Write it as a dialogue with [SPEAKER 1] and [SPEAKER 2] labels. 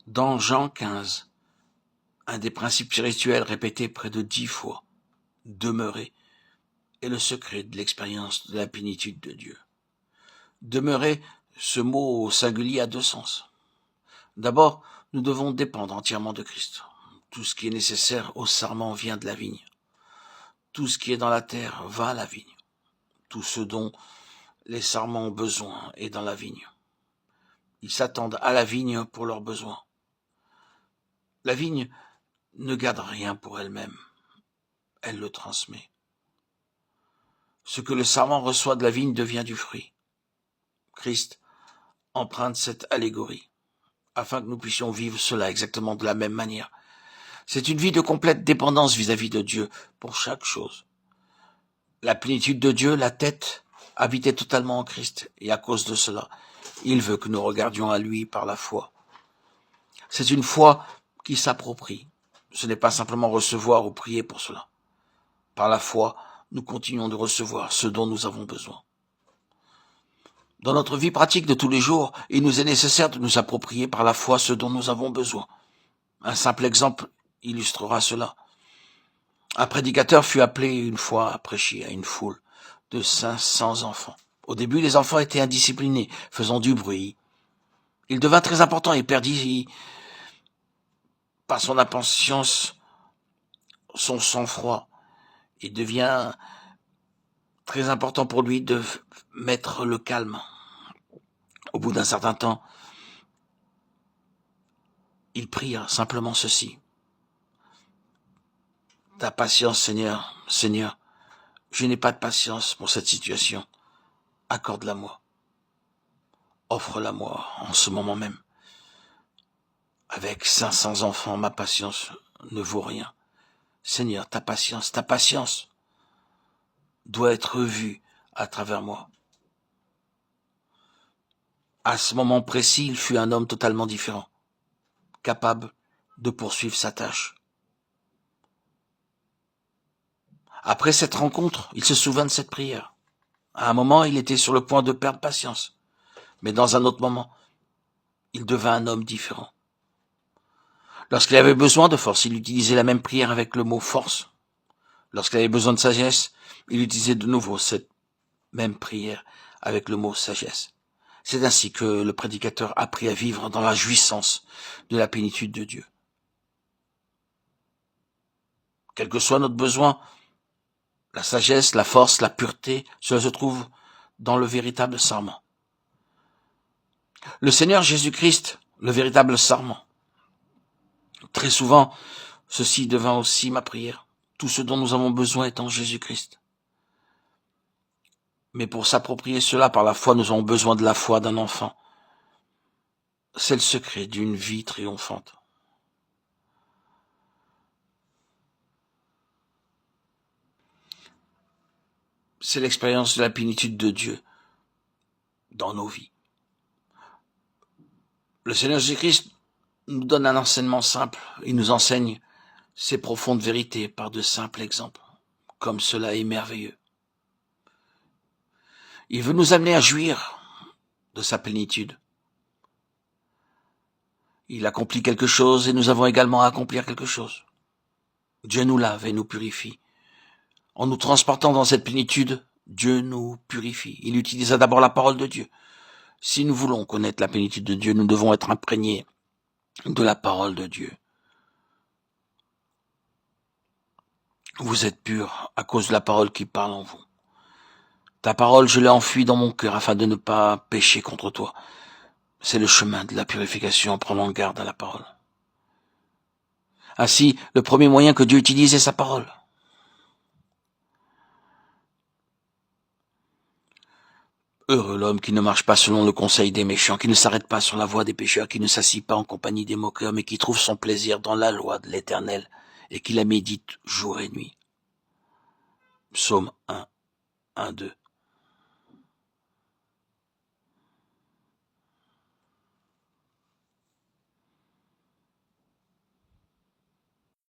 [SPEAKER 1] Dans Jean 15, un des principes spirituels répétés près de 10 fois, demeurer, est le secret de l'expérience de la plénitude de Dieu. Demeurer, ce mot au singulier a deux sens. D'abord, nous devons dépendre entièrement de Christ. Tout ce qui est nécessaire au sarment vient de la vigne. Tout ce qui est dans la terre va à la vigne. Tout ce dont les sarments ont besoin est dans la vigne. Ils s'attendent à la vigne pour leurs besoins. La vigne ne garde rien pour elle-même. Elle le transmet. Ce que le sarment reçoit de la vigne devient du fruit. Christ emprunte cette allégorie, afin que nous puissions vivre cela exactement de la même manière. C'est une vie de complète dépendance vis-à-vis de Dieu pour chaque chose. La plénitude de Dieu, la tête, habitait totalement en Christ, et à cause de cela, il veut que nous regardions à lui par la foi. C'est une foi qui s'approprie. Ce n'est pas simplement recevoir ou prier pour cela. Par la foi, nous continuons de recevoir ce dont nous avons besoin. Dans notre vie pratique de tous les jours, il nous est nécessaire de nous approprier par la foi ce dont nous avons besoin. Un simple exemple illustrera cela. Un prédicateur fut appelé une fois à prêcher à une foule de 500 enfants. Au début, les enfants étaient indisciplinés, faisant du bruit. Il devint très important et perdit, par son impatience, son sang-froid. Il devient très important pour lui de mettre le calme. Au bout d'un certain temps, il pria simplement ceci. Ta patience, Seigneur, Seigneur, je n'ai pas de patience pour cette situation. Accorde-la-moi. Offre-la-moi en ce moment même. Avec 500 enfants, ma patience ne vaut rien. Seigneur, ta patience doit être vue à travers moi. À ce moment précis, il fut un homme totalement différent, capable de poursuivre sa tâche. Après cette rencontre, il se souvint de cette prière. À un moment, il était sur le point de perdre patience, mais dans un autre moment, il devint un homme différent. Lorsqu'il avait besoin de force, il utilisait la même prière avec le mot force. Lorsqu'il avait besoin de sagesse, il utilisait de nouveau cette même prière avec le mot sagesse. C'est ainsi que le prédicateur apprit à vivre dans la jouissance de la plénitude de Dieu. Quel que soit notre besoin, la sagesse, la force, la pureté, cela se trouve dans le véritable sarment. Le Seigneur Jésus-Christ, le véritable sarment. Très souvent, ceci devint aussi ma prière. Tout ce dont nous avons besoin est en Jésus-Christ. Mais pour s'approprier cela par la foi, nous avons besoin de la foi d'un enfant. C'est le secret d'une vie triomphante. C'est l'expérience de la plénitude de Dieu dans nos vies. Le Seigneur Jésus-Christ nous donne un enseignement simple. Il nous enseigne ces profondes vérités par de simples exemples. Comme cela est merveilleux. Il veut nous amener à jouir de sa plénitude. Il accomplit quelque chose et nous avons également à accomplir quelque chose. Dieu nous lave et nous purifie. En nous transportant dans cette plénitude, Dieu nous purifie. Il utilisa d'abord la parole de Dieu. Si nous voulons connaître la plénitude de Dieu, nous devons être imprégnés de la parole de Dieu. Vous êtes purs à cause de la parole qui parle en vous. Ta parole, je l'ai enfouie dans mon cœur afin de ne pas pécher contre toi. C'est le chemin de la purification en prenant garde à la parole. Ainsi, le premier moyen que Dieu utilise est sa parole. Heureux l'homme qui ne marche pas selon le conseil des méchants, qui ne s'arrête pas sur la voie des pécheurs, qui ne s'assit pas en compagnie des moqueurs, mais qui trouve son plaisir dans la loi de l'Éternel et qui la médite jour et nuit. Psaume 1, 1, 2.